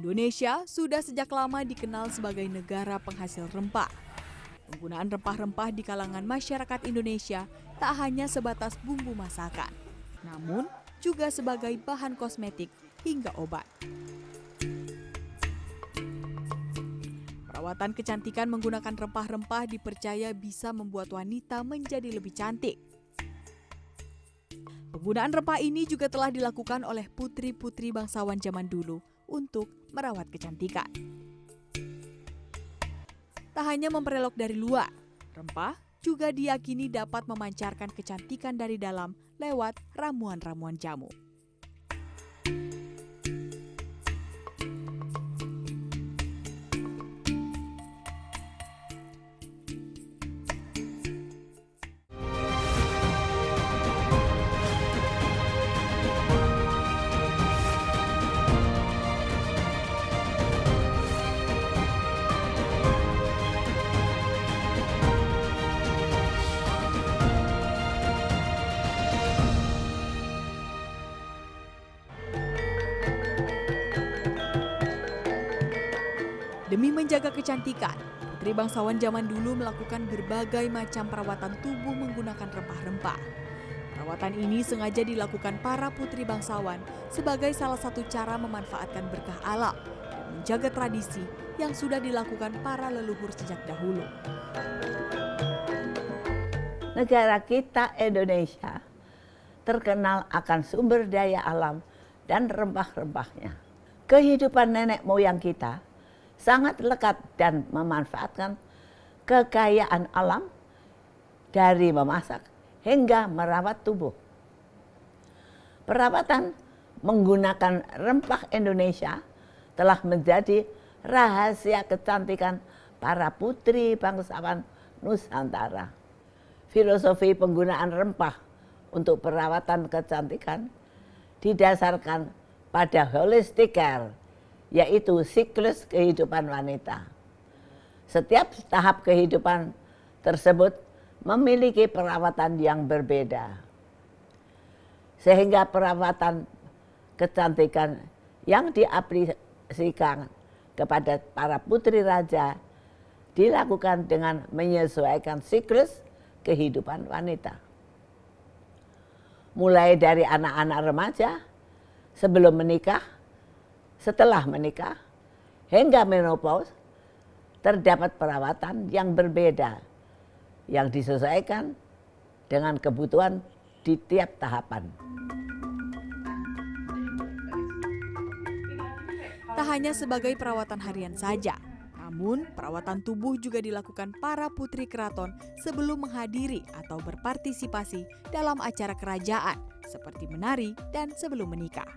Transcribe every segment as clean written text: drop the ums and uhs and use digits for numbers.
Indonesia sudah sejak lama dikenal sebagai negara penghasil rempah. Penggunaan rempah-rempah di kalangan masyarakat Indonesia tak hanya sebatas bumbu masakan, namun juga sebagai bahan kosmetik hingga obat. Perawatan kecantikan menggunakan rempah-rempah dipercaya bisa membuat wanita menjadi lebih cantik. Penggunaan rempah ini juga telah dilakukan oleh putri-putri bangsawan zaman dulu untuk merawat kecantikan. Tak hanya memperelok dari luar, rempah juga diyakini dapat memancarkan kecantikan dari dalam lewat ramuan-ramuan jamu. Demi menjaga kecantikan, putri bangsawan zaman dulu melakukan berbagai macam perawatan tubuh menggunakan rempah-rempah. Perawatan ini sengaja dilakukan para putri bangsawan sebagai salah satu cara memanfaatkan berkah alam dan menjaga tradisi yang sudah dilakukan para leluhur sejak dahulu. Negara kita Indonesia terkenal akan sumber daya alam dan rempah-rempahnya. Kehidupan nenek moyang kita sangat lekat dan memanfaatkan kekayaan alam dari memasak hingga merawat tubuh. Perawatan menggunakan rempah Indonesia telah menjadi rahasia kecantikan para putri bangsawan Nusantara. Filosofi penggunaan rempah untuk perawatan kecantikan didasarkan pada holistic care, yaitu siklus kehidupan wanita. Setiap tahap kehidupan tersebut memiliki perawatan yang berbeda. Sehingga perawatan kecantikan yang diaplikasikan kepada para putri raja dilakukan dengan menyesuaikan siklus kehidupan wanita. Mulai dari anak-anak remaja, sebelum menikah, setelah menikah, hingga menopause, terdapat perawatan yang berbeda yang disesuaikan dengan kebutuhan di tiap tahapan. Tak hanya sebagai perawatan harian saja, namun perawatan tubuh juga dilakukan para putri keraton sebelum menghadiri atau berpartisipasi dalam acara kerajaan seperti menari dan sebelum menikah.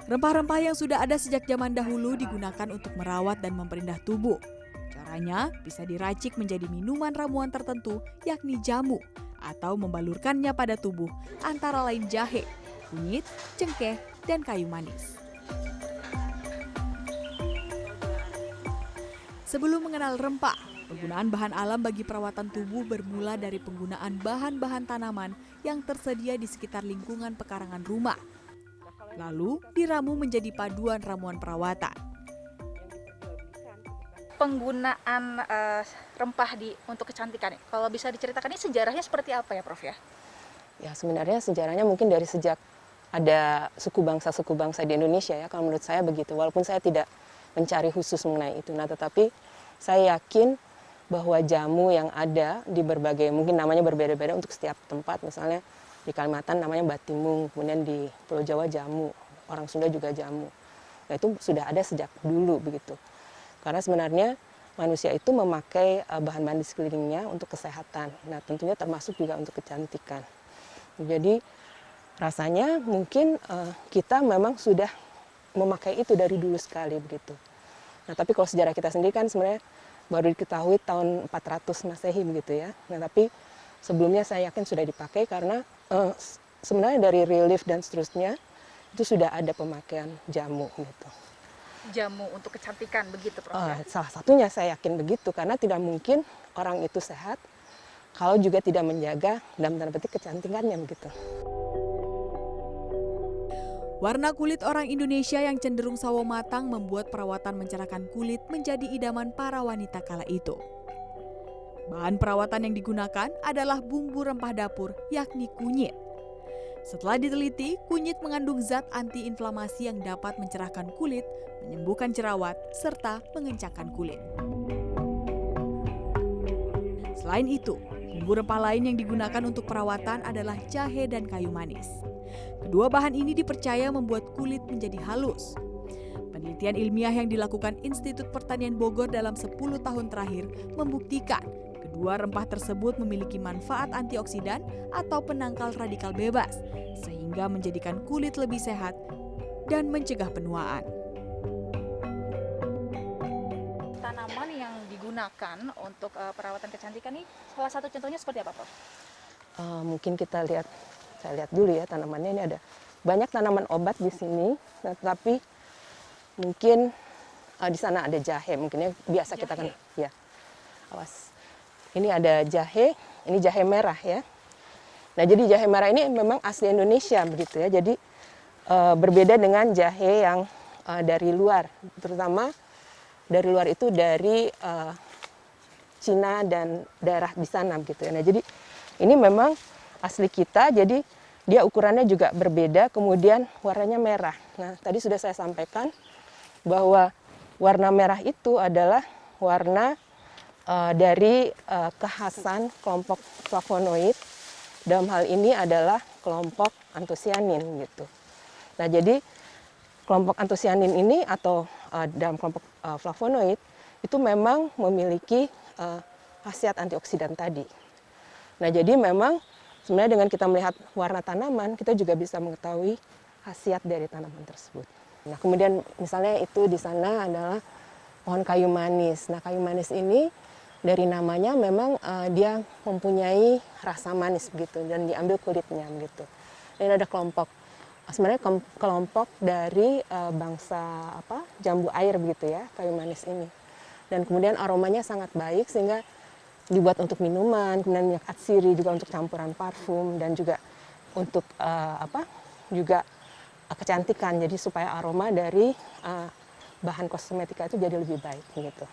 Rempah-rempah yang sudah ada sejak zaman dahulu digunakan untuk merawat dan memperindah tubuh. Caranya bisa diracik menjadi minuman ramuan tertentu, yakni jamu, atau membalurkannya pada tubuh antara lain jahe, kunyit, cengkeh, dan kayu manis. Sebelum mengenal rempah, penggunaan bahan alam bagi perawatan tubuh bermula dari penggunaan bahan-bahan tanaman yang tersedia di sekitar lingkungan pekarangan rumah. Lalu diramu menjadi paduan ramuan perawatan. Penggunaan rempah untuk kecantikan, kalau bisa diceritakan ini sejarahnya seperti apa ya Prof ya? Ya sebenarnya sejarahnya mungkin dari sejak ada suku bangsa di Indonesia ya, kalau menurut saya begitu. Walaupun saya tidak mencari khusus mengenai itu. Nah tetapi saya yakin bahwa jamu yang ada di berbagai, mungkin namanya berbeda-beda untuk setiap tempat, misalnya di Kalimantan namanya batimung, kemudian di Pulau Jawa jamu, orang Sunda juga jamu. Nah itu sudah ada sejak dulu begitu. Karena sebenarnya manusia itu memakai bahan-bahan di sekelilingnya untuk kesehatan. Nah tentunya termasuk juga untuk kecantikan. Jadi rasanya mungkin kita memang sudah memakai itu dari dulu sekali begitu. Nah tapi kalau sejarah kita sendiri kan sebenarnya baru diketahui tahun 400 Masehi begitu ya. Nah tapi sebelumnya saya yakin sudah dipakai karena sebenarnya dari relief dan seterusnya itu sudah ada pemakaian jamu gitu. Jamu untuk kecantikan begitu Prof ya? Salah satunya saya yakin begitu karena tidak mungkin orang itu sehat kalau juga tidak menjaga dalam tanda petik kecantikannya begitu. Warna kulit orang Indonesia yang cenderung sawo matang membuat perawatan mencerahkan kulit menjadi idaman para wanita kala itu. Bahan perawatan yang digunakan adalah bumbu rempah dapur, yakni kunyit. Setelah diteliti, kunyit mengandung zat antiinflamasi yang dapat mencerahkan kulit, menyembuhkan jerawat, serta mengencangkan kulit. Selain itu, bumbu rempah lain yang digunakan untuk perawatan adalah jahe dan kayu manis. Kedua bahan ini dipercaya membuat kulit menjadi halus. Penelitian ilmiah yang dilakukan Institut Pertanian Bogor dalam 10 tahun terakhir membuktikan kedua rempah tersebut memiliki manfaat antioksidan atau penangkal radikal bebas, sehingga menjadikan kulit lebih sehat dan mencegah penuaan. Tanaman yang digunakan untuk perawatan kecantikan ini salah satu contohnya seperti apa, Prof? Mungkin saya lihat dulu ya tanamannya. Ini ada banyak tanaman obat di sini, nah, tetapi mungkin di sana ada jahe, mungkin ya biasa Jahe. kita kan ya. Awas. Ini ada jahe, ini jahe merah ya. Nah, jadi jahe merah ini memang asli Indonesia begitu ya. Jadi berbeda dengan jahe yang dari luar, terutama dari luar itu dari Cina dan daerah di sana gitu ya. Nah, jadi ini memang asli kita, jadi dia ukurannya juga berbeda, kemudian warnanya merah. Nah, tadi sudah saya sampaikan bahwa warna merah itu adalah warna dari kekhasan kelompok flavonoid. Dalam hal ini adalah kelompok antosianin gitu. Nah, jadi kelompok antosianin ini atau dalam kelompok flavonoid itu memang memiliki khasiat antioksidan tadi. Nah, jadi memang sebenarnya dengan kita melihat warna tanaman, kita juga bisa mengetahui khasiat dari tanaman tersebut. Nah, kemudian misalnya itu di sana adalah pohon kayu manis. Nah, kayu manis ini dari namanya memang dia mempunyai rasa manis begitu dan diambil kulitnya begitu. Dan ada kelompok sebenarnya kelompok dari bangsa jambu air begitu ya, kayu manis ini. Dan kemudian aromanya sangat baik sehingga dibuat untuk minuman, kemudian minyak atsiri juga untuk campuran parfum dan juga untuk juga kecantikan. Jadi supaya aroma dari bahan kosmetika itu jadi lebih baik gitu.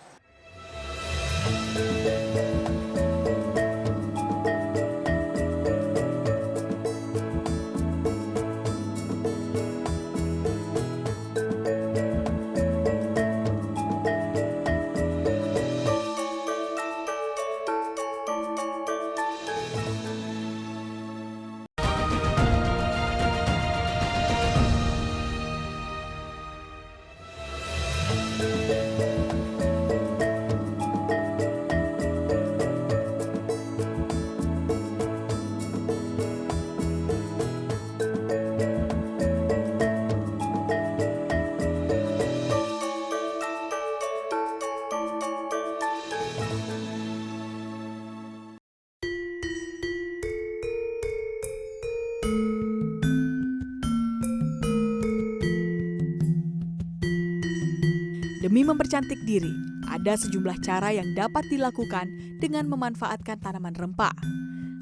Demi mempercantik diri, ada sejumlah cara yang dapat dilakukan dengan memanfaatkan tanaman rempah.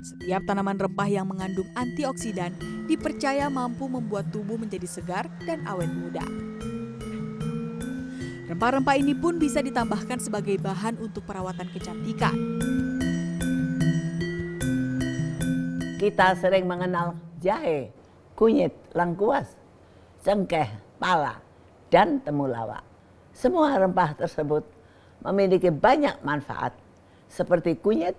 Setiap tanaman rempah yang mengandung antioksidan dipercaya mampu membuat tubuh menjadi segar dan awet muda. Rempah-rempah ini pun bisa ditambahkan sebagai bahan untuk perawatan kecantikan. Kita sering mengenal jahe, kunyit, lengkuas, cengkeh, pala, dan temulawak. Semua rempah tersebut memiliki banyak manfaat, seperti kunyit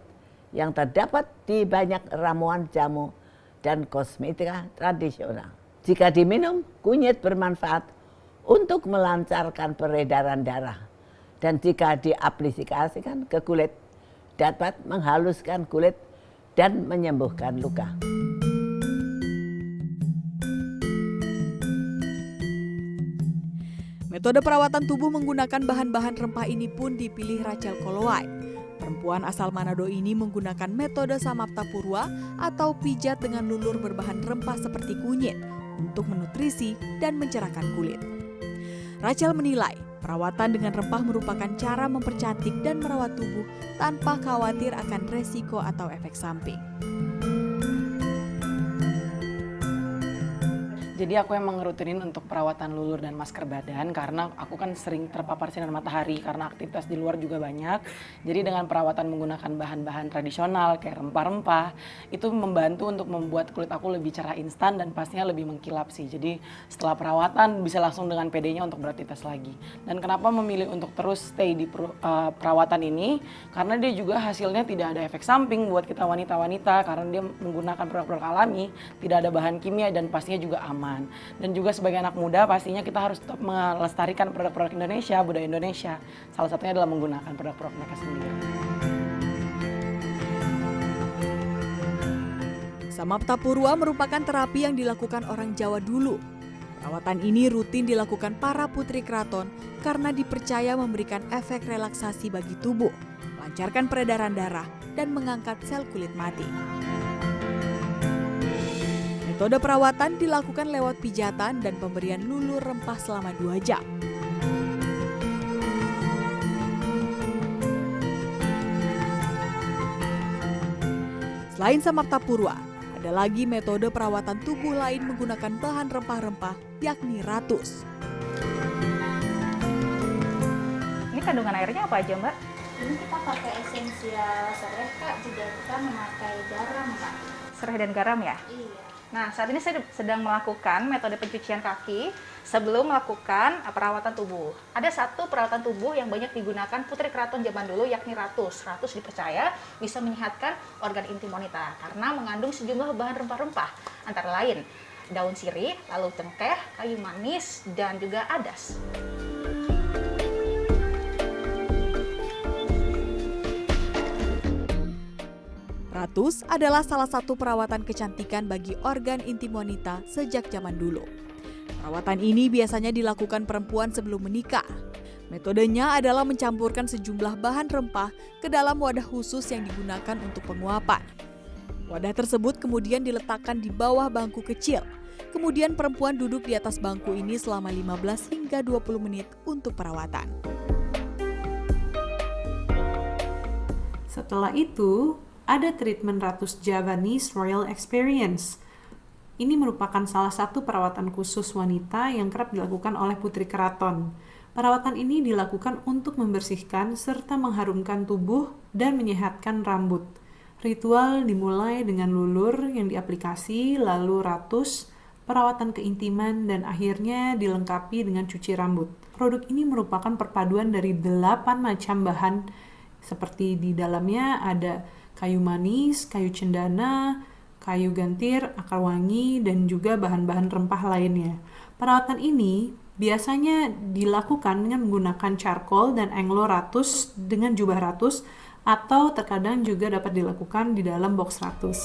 yang terdapat di banyak ramuan jamu dan kosmetika tradisional. Jika diminum, kunyit bermanfaat untuk melancarkan peredaran darah, dan jika diaplikasikan ke kulit, dapat menghaluskan kulit dan menyembuhkan luka. Metode perawatan tubuh menggunakan bahan-bahan rempah ini pun dipilih Rachel Kolowai. Perempuan asal Manado ini menggunakan metode Samapta Purwa atau pijat dengan lulur berbahan rempah seperti kunyit untuk menutrisi dan mencerahkan kulit. Rachel menilai perawatan dengan rempah merupakan cara mempercantik dan merawat tubuh tanpa khawatir akan resiko atau efek samping. Jadi aku emang ngerutinin untuk perawatan lulur dan masker badan karena aku kan sering terpapar sinar matahari karena aktivitas di luar juga banyak. Jadi dengan perawatan menggunakan bahan-bahan tradisional kayak rempah-rempah itu membantu untuk membuat kulit aku lebih cerah instan dan pastinya lebih mengkilap sih. Jadi setelah perawatan bisa langsung dengan PD-nya untuk beraktivitas lagi. Dan kenapa memilih untuk terus stay di perawatan ini? Karena dia juga hasilnya tidak ada efek samping buat kita wanita-wanita karena dia menggunakan produk-produk alami, tidak ada bahan kimia dan pastinya juga aman. Dan juga sebagai anak muda pastinya kita harus tetap melestarikan produk-produk Indonesia, budaya Indonesia. Salah satunya adalah menggunakan produk-produk mereka sendiri. Samapta Purwa merupakan terapi yang dilakukan orang Jawa dulu. Perawatan ini rutin dilakukan para putri keraton karena dipercaya memberikan efek relaksasi bagi tubuh, melancarkan peredaran darah, dan mengangkat sel kulit mati. Metode perawatan dilakukan lewat pijatan dan pemberian lulur rempah selama 2 jam. Selain Samapta Purwa, ada lagi metode perawatan tubuh lain menggunakan bahan rempah-rempah, yakni ratus. Ini kandungan airnya apa aja, Mbak? Ini kita pakai esensial serai, Kak, juga kita memakai garam, Kak. Serai dan garam ya? Iya. Nah, saat ini saya sedang melakukan metode pencucian kaki sebelum melakukan perawatan tubuh. Ada satu perawatan tubuh yang banyak digunakan putri keraton zaman dulu, yakni ratus. Ratus dipercaya bisa menyehatkan organ intim wanita karena mengandung sejumlah bahan rempah-rempah, antara lain daun sirih, lalu cengkeh, kayu manis, dan juga adas. Ratus adalah salah satu perawatan kecantikan bagi organ intim wanita sejak zaman dulu. Perawatan ini biasanya dilakukan perempuan sebelum menikah. Metodenya adalah mencampurkan sejumlah bahan rempah ke dalam wadah khusus yang digunakan untuk penguapan. Wadah tersebut kemudian diletakkan di bawah bangku kecil. Kemudian perempuan duduk di atas bangku ini selama 15 hingga 20 menit untuk perawatan. Setelah itu, ada treatment Ratus Javanese Royal Experience. Ini merupakan salah satu perawatan khusus wanita yang kerap dilakukan oleh putri keraton. Perawatan ini dilakukan untuk membersihkan serta mengharumkan tubuh dan menyehatkan rambut. Ritual dimulai dengan lulur yang diaplikasi, lalu ratus, perawatan keintiman, dan akhirnya dilengkapi dengan cuci rambut. Produk ini merupakan perpaduan dari 8 macam bahan, seperti di dalamnya ada kayu manis, kayu cendana, kayu gantir, akar wangi, dan juga bahan-bahan rempah lainnya. Perawatan ini biasanya dilakukan dengan menggunakan charcoal dan englo ratus dengan jubah ratus, atau terkadang juga dapat dilakukan di dalam box ratus.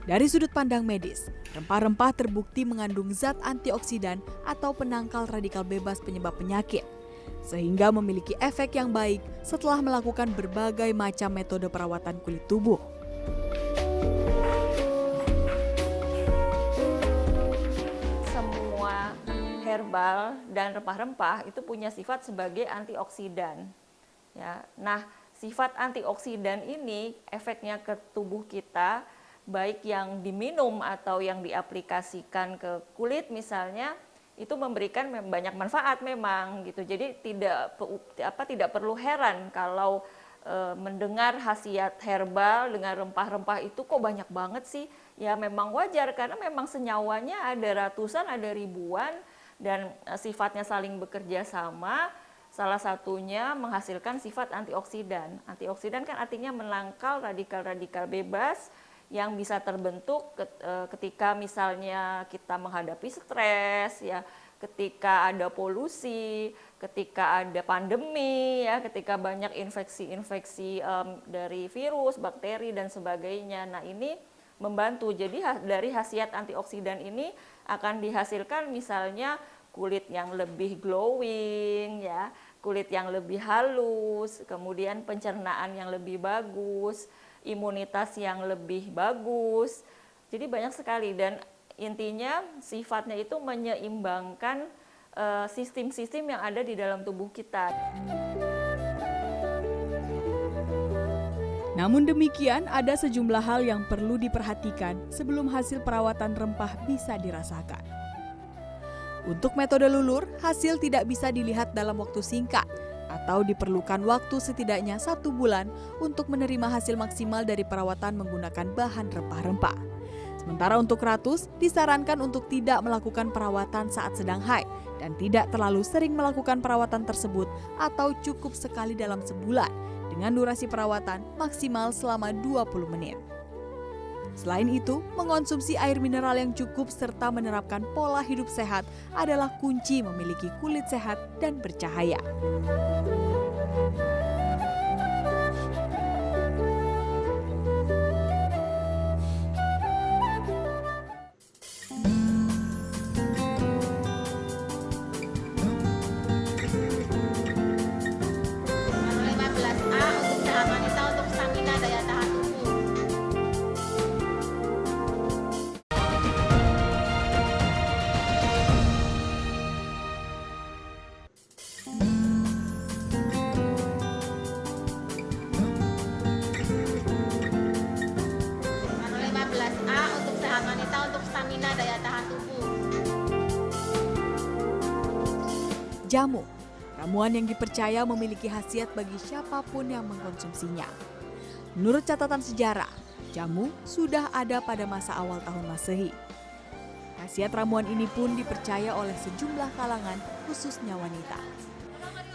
Dari sudut pandang medis, rempah-rempah terbukti mengandung zat antioksidan atau penangkal radikal bebas penyebab penyakit, sehingga memiliki efek yang baik setelah melakukan berbagai macam metode perawatan kulit tubuh. Semua herbal dan rempah-rempah itu punya sifat sebagai antioksidan. Ya, nah, sifat antioksidan ini efeknya ke tubuh kita, baik yang diminum atau yang diaplikasikan ke kulit misalnya, itu memberikan banyak manfaat memang gitu. Jadi tidak perlu heran kalau mendengar khasiat herbal dengan rempah-rempah itu kok banyak banget sih. Ya memang wajar karena memang senyawanya ada ratusan, ada ribuan, dan sifatnya saling bekerja sama. Salah satunya menghasilkan sifat antioksidan. Antioksidan kan artinya menangkal radikal-radikal bebas yang bisa terbentuk ketika misalnya kita menghadapi stres, ya, ketika ada polusi, ketika ada pandemi, ya, ketika banyak infeksi-infeksi dari virus, bakteri dan sebagainya. Nah, ini membantu. Jadi dari khasiat antioksidan ini akan dihasilkan misalnya kulit yang lebih glowing, ya, kulit yang lebih halus, kemudian pencernaan yang lebih bagus, imunitas yang lebih bagus. Jadi banyak sekali dan intinya sifatnya itu menyeimbangkan sistem-sistem yang ada di dalam tubuh kita. Namun demikian, ada sejumlah hal yang perlu diperhatikan sebelum hasil perawatan rempah bisa dirasakan. Untuk metode lulur, hasil tidak bisa dilihat dalam waktu singkat atau diperlukan waktu setidaknya 1 bulan untuk menerima hasil maksimal dari perawatan menggunakan bahan rempah-rempah. Sementara untuk ratus, disarankan untuk tidak melakukan perawatan saat sedang haid dan tidak terlalu sering melakukan perawatan tersebut atau cukup sekali dalam sebulan dengan durasi perawatan maksimal selama 20 menit. Selain itu, mengonsumsi air mineral yang cukup serta menerapkan pola hidup sehat adalah kunci memiliki kulit sehat dan bercahaya. Jamu, ramuan yang dipercaya memiliki khasiat bagi siapapun yang mengkonsumsinya. Menurut catatan sejarah, jamu sudah ada pada masa awal tahun Masehi. Khasiat ramuan ini pun dipercaya oleh sejumlah kalangan, khususnya wanita.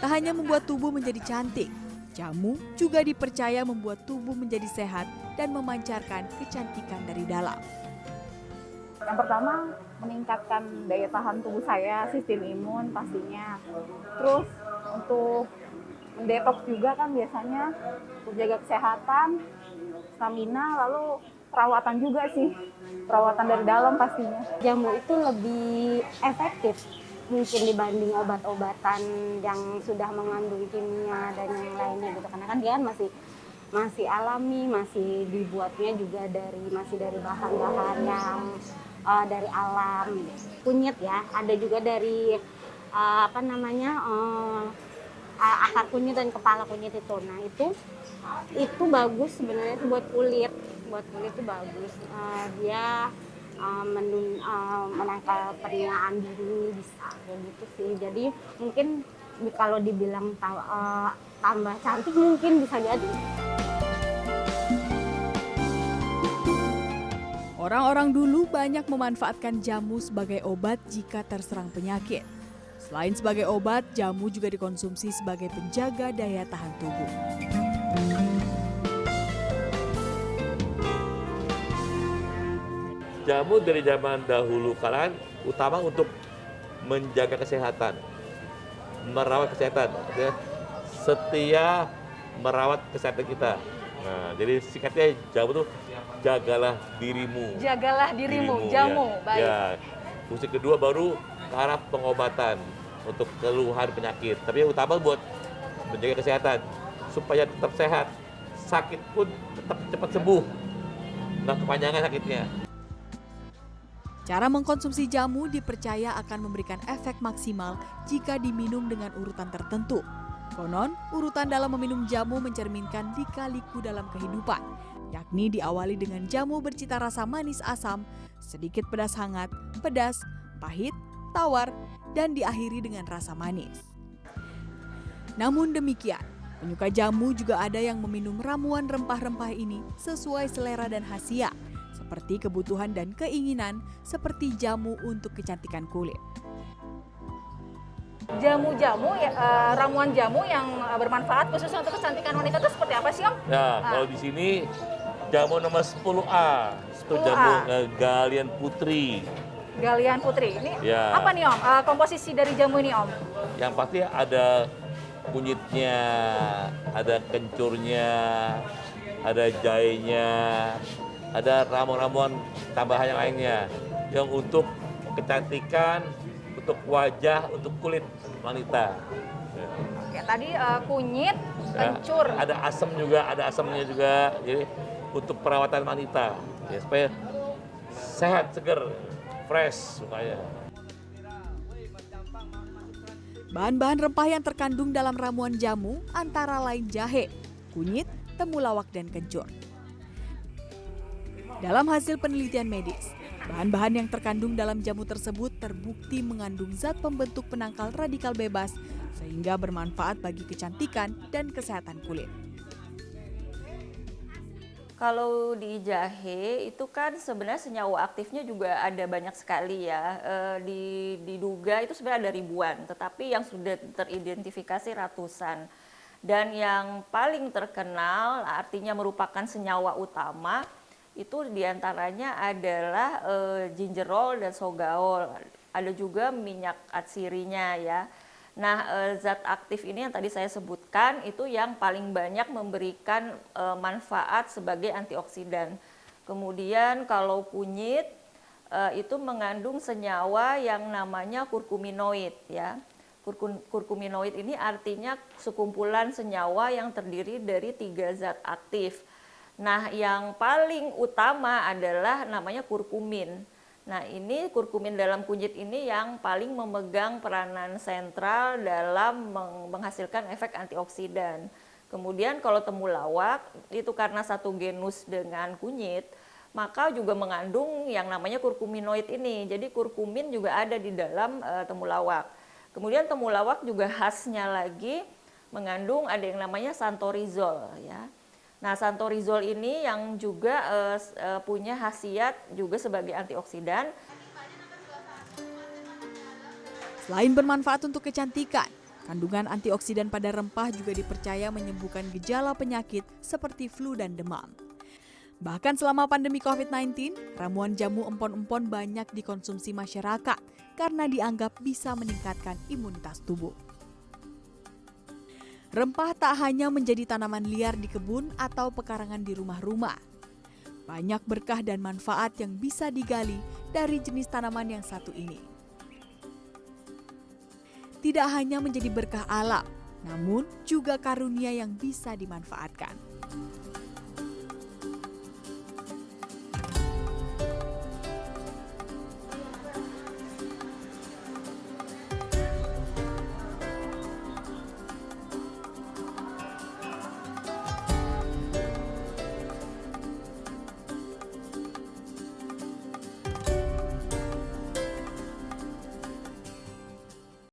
Tak hanya membuat tubuh menjadi cantik, jamu juga dipercaya membuat tubuh menjadi sehat dan memancarkan kecantikan dari dalam. Yang pertama, meningkatkan daya tahan tubuh saya, sistem imun pastinya. Terus untuk detox juga kan biasanya untuk jaga kesehatan, stamina, lalu perawatan juga sih. Perawatan dari dalam pastinya. Jamu itu lebih efektif mungkin dibanding obat-obatan yang sudah mengandung kimia dan yang lainnya gitu. Karena kan dia masih alami, masih dibuatnya juga dari bahan-bahan yang dari alam. Kunyit ya, ada juga dari akar kunyit dan kepala kunyit itu. Nah itu bagus sebenarnya buat kulit itu bagus. Dia menangkal penuaan dini bisa kayak gitu sih. Jadi mungkin kalau dibilang tambah cantik mungkin bisa jadi. Orang-orang dulu banyak memanfaatkan jamu sebagai obat jika terserang penyakit. Selain sebagai obat, jamu juga dikonsumsi sebagai penjaga daya tahan tubuh. Jamu dari zaman dahulu kala utama untuk menjaga kesehatan, merawat kesehatan, ya. Setia merawat kesehatan kita. Nah, jadi singkatnya jamu itu jagalah dirimu. Jagalah dirimu, jamu, ya. baik. Ya. Fungsi kedua baru ke arah pengobatan untuk keluhan penyakit. Tapi yang utama buat menjaga kesehatan supaya tetap sehat, sakit pun tetap cepat sembuh, nggak kepanjangan sakitnya. Cara mengkonsumsi jamu dipercaya akan memberikan efek maksimal jika diminum dengan urutan tertentu. Konon, urutan dalam meminum jamu mencerminkan lika-liku dalam kehidupan, yakni diawali dengan jamu bercita rasa manis asam, sedikit pedas hangat, pedas, pahit, tawar, dan diakhiri dengan rasa manis. Namun demikian, penyuka jamu juga ada yang meminum ramuan rempah-rempah ini sesuai selera dan khasiat, seperti kebutuhan dan keinginan, seperti jamu untuk kecantikan kulit. Jamu-jamu, ramuan jamu yang bermanfaat khusus untuk kecantikan wanita itu seperti apa sih, Om? Ya, kalau di sini jamu nomor 10A, itu jamu Galian Putri. Galian Putri, ini Ya. apa nih, Om? Komposisi dari jamu ini, Om? Yang pasti ada kunyitnya, ada kencurnya, ada jahenya, ada ramuan-ramuan tambahan yang lainnya yang untuk kecantikan, untuk wajah, untuk kulit wanita. Ya, tadi kunyit, kencur. Ya, ada asam juga, ada asamnya juga. Jadi untuk perawatan wanita, ya, supaya sehat, seger, fresh supaya. Bahan-bahan rempah yang terkandung dalam ramuan jamu antara lain jahe, kunyit, temulawak, dan kencur. Dalam hasil penelitian medis, bahan-bahan yang terkandung dalam jamu tersebut terbukti mengandung zat pembentuk penangkal radikal bebas sehingga bermanfaat bagi kecantikan dan kesehatan kulit. Kalau di jahe itu kan sebenarnya senyawa aktifnya juga ada banyak sekali ya. Diduga itu sebenarnya ada ribuan, tetapi yang sudah teridentifikasi ratusan. Dan yang paling terkenal artinya merupakan senyawa utama itu diantaranya adalah gingerol dan sogaol. Ada juga minyak atsirinya ya. Nah, zat aktif ini yang tadi saya sebutkan itu yang paling banyak memberikan manfaat sebagai antioksidan. Kemudian kalau kunyit itu mengandung senyawa yang namanya kurkuminoid ya. Kurkuminoid ini artinya sekumpulan senyawa yang terdiri dari 3 zat aktif. Nah, yang paling utama adalah namanya kurkumin. Nah, ini kurkumin dalam kunyit ini yang paling memegang peranan sentral dalam menghasilkan efek antioksidan. Kemudian kalau temulawak itu karena satu genus dengan kunyit, maka juga mengandung yang namanya kurkuminoid ini. Jadi kurkumin juga ada di dalam temulawak. Kemudian temulawak juga khasnya lagi mengandung ada yang namanya santorizol ya. Nah, santorizol ini yang juga punya khasiat juga sebagai antioksidan. Selain bermanfaat untuk kecantikan, kandungan antioksidan pada rempah juga dipercaya menyembuhkan gejala penyakit seperti flu dan demam. Bahkan selama pandemi COVID-19, ramuan jamu empon-empon banyak dikonsumsi masyarakat karena dianggap bisa meningkatkan imunitas tubuh. Rempah tak hanya menjadi tanaman liar di kebun atau pekarangan di rumah-rumah. Banyak berkah dan manfaat yang bisa digali dari jenis tanaman yang satu ini. Tidak hanya menjadi berkah alam, namun juga karunia yang bisa dimanfaatkan.